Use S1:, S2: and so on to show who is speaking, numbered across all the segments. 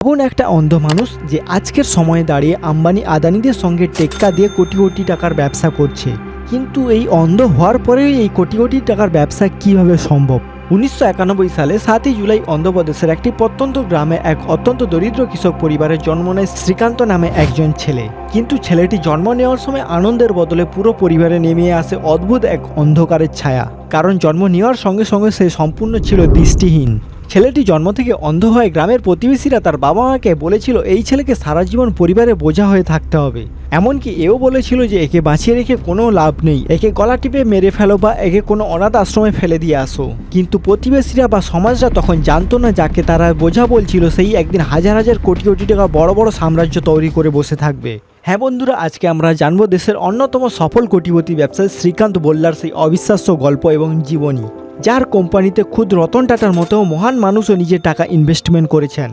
S1: এমন একটা অন্ধ মানুষ যে আজকের সময়ে দাঁড়িয়ে আম্বানি আদানিদের সঙ্গে টেক্কা দিয়ে কোটি কোটি টাকার ব্যবসা করছে, কিন্তু এই অন্ধ হওয়ার পরেও এই কোটি কোটি টাকার ব্যবসা কিভাবে সম্ভব। 1991 সালে 7ই জুলাই অন্ধ্রপ্রদেশের একটি প্রত্যন্ত গ্রামে এক অত্যন্ত দরিদ্র কৃষক পরিবারের জন্ম নেয় শ্রীকান্ত নামে একজন ছেলে। কিন্তু ছেলেটি জন্ম নেওয়ার সময় আনন্দের বদলে পুরো পরিবারে নেমে আসে অদ্ভুত এক অন্ধকারের ছায়া, কারণ জন্ম নেওয়ার সঙ্গে সঙ্গে সে সম্পূর্ণ ছিল দৃষ্টিহীন। ছেলেটি জন্ম থেকে অন্ধ হয়ে গ্রামের প্রতিবেশীরা তার বাবা মাকে বলেছিল এই ছেলেকে সারা জীবন পরিবারে বোঝা হয়ে থাকতে হবে। এমনকি এও বলেছিল যে একে বাঁচিয়ে রেখে কোনো লাভ নেই, একে গলা টিপে মেরে ফেলো বা একে কোনো অনাথ আশ্রমে ফেলে দিয়ে আসো। কিন্তু প্রতিবেশীরা বা সমাজরা তখন জানতো না যাকে তারা বোঝা বলছিল সেই একদিন হাজার হাজার কোটি কোটি টাকা বড় বড় সাম্রাজ্য তৈরি করে বসে থাকবে। হ্যাঁ বন্ধুরা, আজকে আমরা জানবো দেশের অন্যতম সফল কোটিপতি ব্যবসায়ী শ্রীকান্ত বোল্লার সেই অবিশ্বাস্য গল্প এবং জীবনী, যার কোম্পানিতে খুদ রতন টাটার মতো মহান মানুষও নিজের টাকা ইনভেস্টমেন্ট করেছেন।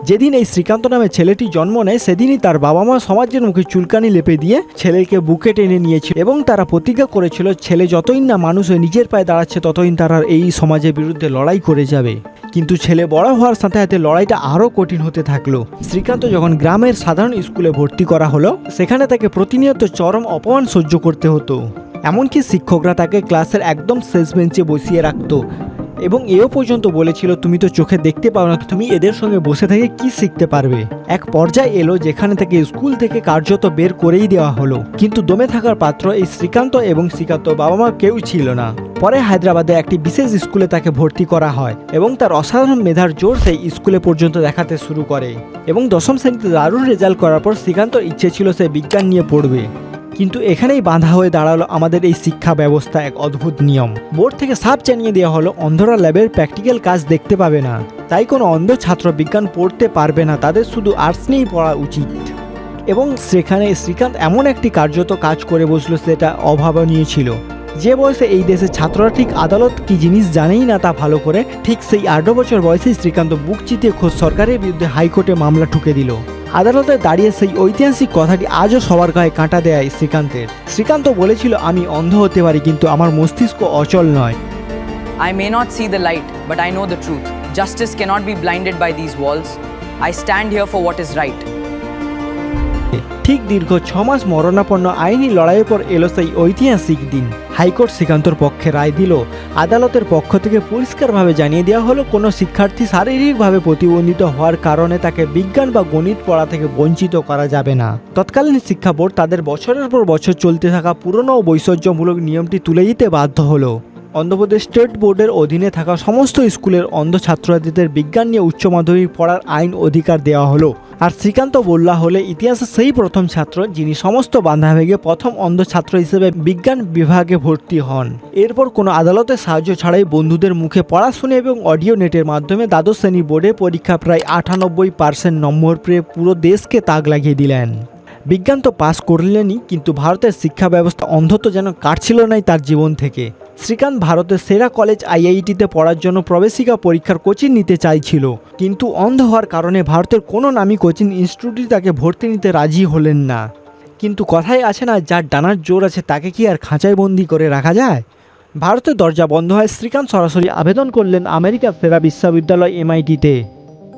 S1: যেদিন এই শ্রীকান্ত নামে ছেলেটি জন্ম নেয় সেদিনই তার বাবা মা সমাজের মুখে চুলকানি লেপে দিয়ে ছেলেকে বুকে টেনে নিয়েছিল এবং তারা প্রতিজ্ঞা করেছিল ছেলে যতই না মানুষ হয়ে নিজের পায়ে দাঁড়াচ্ছে ততই তারা এই সমাজের বিরুদ্ধে লড়াই করে যাবে। কিন্তু ছেলে বড় হওয়ার সাথে সাথে লড়াইটা আরও কঠিন হতে থাকলো। শ্রীকান্ত যখন গ্রামের সাধারণ স্কুলে ভর্তি করা হলো, সেখানে তাকে প্রতিনিয়ত চরম অপমান সহ্য করতে হতো। এমনকি শিক্ষকরা তাকে ক্লাসের একদম শেষ বেঞ্চে বসিয়ে রাখতো এবং এও পর্যন্ত বলেছিল তুমি তো চোখে দেখতে পাও না, তুমি এদের সঙ্গে বসে থেকে কি শিখতে পারবে। এক পর্যায়ে এলো যেখানে তাকে স্কুল থেকে কার্যত বের করেই দেওয়া হলো। কিন্তু দমে থাকার পাত্র এই শ্রীকান্ত এবং শ্রীকান্ত বাবা মা কেউ ছিল না। পরে হায়দ্রাবাদে একটি বিশেষ স্কুলে তাকে ভর্তি করা হয় এবং তার অসাধারণ মেধার জোর সেই স্কুলে পর্যন্ত দেখাতে শুরু করে এবং 10ম শ্রেণীতে দারুণ রেজাল্ট করার পর শ্রীকান্তর ইচ্ছে ছিল সে বিজ্ঞান নিয়ে পড়বে। কিন্তু এখানেই বাঁধা হয়ে দাঁড়ালো আমাদের এই শিক্ষা ব্যবস্থা এক অদ্ভুত নিয়ম। বোর্ড থেকে সাফ জানিয়ে দেওয়া হলো অন্ধরা ল্যাবের প্র্যাকটিক্যাল কাজ দেখতে পাবে না, তাই কোনো অন্ধ ছাত্র বিজ্ঞান পড়তে পারবে না, তাদের শুধু আর্টস নিয়েই পড়া উচিত। এবং সেখানে শ্রীকান্ত এমন একটি কার্যত কাজ করে বসলো সেটা অভাবনীয় ছিল। যে বয়সে এই দেশের ছাত্ররা ঠিক আদালত কি জিনিস জানেই না তা ভালো করে, ঠিক সেই 18 বছর বয়সেই শ্রীকান্ত বুক চিতিয়ে খোদ সরকারের বিরুদ্ধে হাইকোর্টে মামলা ঠুকে দিল। আদালতে দাঁড়িয়ে সেই ঐতিহাসিক কথাটি আজও সবার গায়ে কাঁটা দেয় শ্রীকান্তের। শ্রীকান্ত বলেছিল আমি অন্ধ হতে পারি কিন্তু আমার মস্তিষ্ক অচল নয়।
S2: I may not see the light, but I know the truth. Justice cannot be blinded by these walls. I stand here for what is right.
S1: ঠিক দীর্ঘ 6 মাস মরণাপন্ন আইনি লড়াইয়ের পর এলো সেই ঐতিহাসিক দিন। হাইকোর্ট শ্রীকান্তর পক্ষে রায় দিল। আদালতের পক্ষ থেকে পরিষ্কারভাবে জানিয়ে দেওয়া হলো কোনো শিক্ষার্থী শারীরিকভাবে প্রতিবন্ধিত হওয়ার কারণে তাকে বিজ্ঞান বা গণিত পড়া থেকে বঞ্চিত করা যাবে না। তৎকালীন শিক্ষা বোর্ড তাদের বছরের পর বছর চলতে থাকা পুরনো ও বৈষম্যমূলক নিয়মটি তুলে দিতে বাধ্য হলো। অন্ধ্রপ্রদেশ স্টেট বোর্ডের অধীনে থাকা সমস্ত স্কুলের অন্ধ ছাত্রছাত্রীদের বিজ্ঞান নিয়ে উচ্চ মাধ্যমিক পড়ার আইন অধিকার দেওয়া হলো। আর শ্রীকান্ত বোল্লা হলে ইতিহাসের সেই প্রথম ছাত্র যিনি সমস্ত বাধা ভেঙে প্রথম অন্ধ ছাত্র হিসেবে বিজ্ঞান বিভাগে ভর্তি হন। এরপর কোনো আদালতের সাহায্য ছাড়াই বন্ধুদের মুখে পড়াশুনে এবং অডিও নেটের মাধ্যমে দ্বাদশ শ্রেণী বোর্ডের পরীক্ষা প্রায় 98% নম্বর পেয়ে পুরো দেশকে তাক লাগিয়ে দিলেন। বিজ্ঞান তো পাস করলেনই, কিন্তু ভারতের শিক্ষা ব্যবস্থা অন্ধত্ব যেন কাটছিল নাই তার জীবন থেকে। শ্রীকান্ত ভারতের সেরা কলেজ IITতে পড়ার জন্য প্রবেশিকা পরীক্ষার কোচিং নিতে চাইছিল, কিন্তু অন্ধ হওয়ার কারণে ভারতের কোনো নামী কোচিং ইনস্টিটিউটে তাকে ভর্তি নিতে রাজি হলেন না। কিন্তু কথাই আছে না, যার ডানার জোর আছে তাকে কি আর খাঁচায় বন্দি করে রাখা যায়। ভারতের দরজা বন্ধ হয়, শ্রীকান্ত সরাসরি আবেদন করলেন আমেরিকার সেরা বিশ্ববিদ্যালয় MITতে।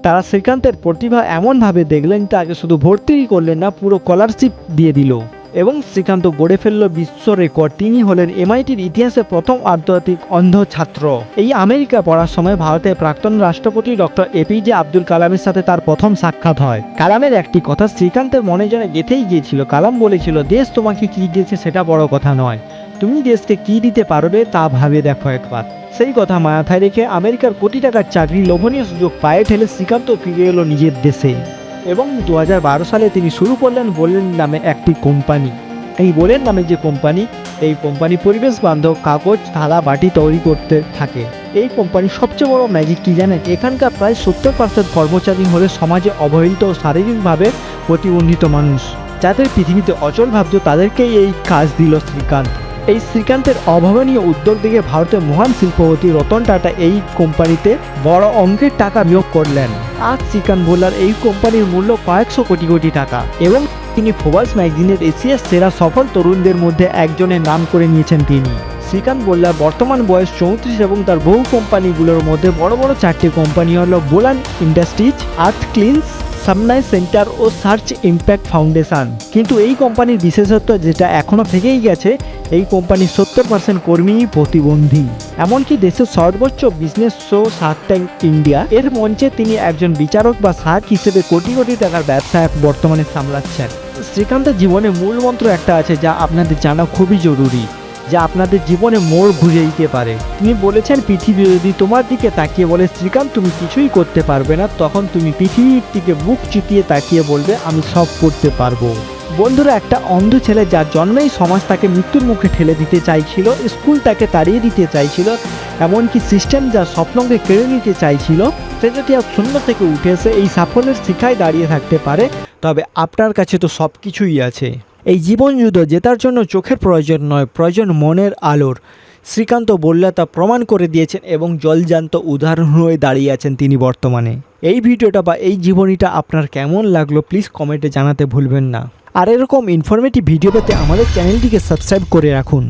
S1: তারা শ্রীকান্তের প্রতিভা এমনভাবে দেখলেন তাকে শুধু ভর্তিই করলেন না, পুরো স্কলারশিপ দিয়ে দিল এবং শ্রীকান্ত গড়ে ফেলল বিশ্ব রেকর্ড। তিনি হলেন MITর ইতিহাসে প্রথম আন্তর্জাতিক অন্ধ ছাত্র। এই আমেরিকা পড়ার সময় ভারতের প্রাক্তন রাষ্ট্রপতি ডক্টর APJ আব্দুল কালামের সাথে তার প্রথম সাক্ষাৎ হয়। কালামের একটি কথা শ্রীকান্তের মনে যেন গেঁথেই গিয়েছিল। কালাম বলেছিল দেশ তোমাকে কি দিয়েছে সেটা বড় কথা নয়, তুমি দেশকে কি দিতে পারবে তা ভাবে দেখো একবার। সেই কথা মাথায় রেখে আমেরিকার কোটি টাকার চাকরি লোভনীয় সুযোগ পায়ে ঠেলে শ্রীকান্ত ফিরে এলো নিজের দেশে এবং 2012 সালে তিনি শুরু করলেন বোলেন নামে একটি কোম্পানি। এই বোলেন নামে যে কোম্পানি, এই কোম্পানি পরিবেশ বান্ধব কাগজ থালা বাটি তৈরি করতে থাকে। এই কোম্পানির সবচেয়ে বড় ম্যাজিক কি জানেন? এখানকার প্রায় 70% কর্মচারী হলে সমাজে অবহেলিত ও শারীরিকভাবে প্রতিবন্ধিত মানুষ, যাদের পৃথিবীতে অচল ভাবত তাদেরকেই এই কাজ দিল শ্রীকান্ত। এই শ্রীকান্তের অভাবনীয় উদ্যোগ দেখে ভারতের মহান শিল্পপতি রতন টাটা এই কোম্পানিতে বড় অঙ্কের টাকা নিয়োগ করলেন। আজ শ্রীকান্ত বোল্লার এই কোম্পানির মূল্য কয়েকশো কোটি কোটি টাকা এবং তিনি ফোর্বস ম্যাগাজিনের এশিয়ার সেরা সফল তরুণদের মধ্যে একজনের নাম করে নিয়েছেন তিনি। শ্রীকান্ত বোল্লার বর্তমান বয়স 34 এবং তার বহু কোম্পানিগুলোর মধ্যে বড় বড় 4টি কোম্পানি হলো বোলান ইন্ডাস্ট্রিজ, আর্থ ক্লিনস, সামনাই সেন্টার ও সার্চ ইম্প্যাক্ট ফাউন্ডেশন। কিন্তু এই কোম্পানির বিশেষত্ব যেটা এখনও থেকেই গেছে, এই কোম্পানির 70% কর্মীই প্রতিবন্ধী। এমনকি দেশের সর্বোচ্চ business show Shark tank India এর মঞ্চে তিনি একজন বিচারক বা শার্ক হিসেবে কোটি কোটি টাকার ব্যবসা বর্তমানে সামলাচ্ছেন। শ্রীকান্তের জীবনে মূল মন্ত্র একটা আছে যা আপনাদের জানা খুবই জরুরি, যা আপনাদের জীবনে মোড় ঘুরে দিতে পারে। তিনি বলেছেন, পৃথিবী যদি তোমার দিকে তাকিয়ে বলে শ্রীকান্ত তুমি কিছুই করতে পারবে না, তখন তুমি পৃথিবীর দিকে বুক চিতিয়ে তাকিয়ে বলবে আমি সব করতে পারবো। বন্ধুরা, একটা অন্ধ ছেলে যার জন্মেই সমাজ তাকে মৃত্যুর মুখে ঠেলে দিতে চাইছিল, স্কুল তাকে তাড়িয়ে দিতে চাইছিল, এমনকি সিস্টেম যার স্বপ্নকে কেড়ে নিতে চাইছিল, সে যদি আর শূন্য থেকে উঠে এসে এই সাফল্যের শিখায় দাঁড়িয়ে থাকতে পারে, তবে আপনার কাছে তো সব কিছুই আছে। এই জীবন যুদ্ধ জেতার জন্য চোখের প্রয়োজন নয়, প্রয়োজন মনের আলোর। শ্রীকান্ত বললে তা প্রমাণ করে দিয়েছেন এবং জলজান্ত উদাহরণ হয়ে দাঁড়িয়ে আছেন তিনি বর্তমানে। এই ভিডিওটা বা এই জীবনীটা আপনার কেমন লাগলো প্লিজ কমেন্টে জানাতে ভুলবেন না। আর এরকম ইনফরমেটিভ ভিডিও পেতে আমাদের চ্যানেলটিকে সাবস্ক্রাইব করে রাখুন।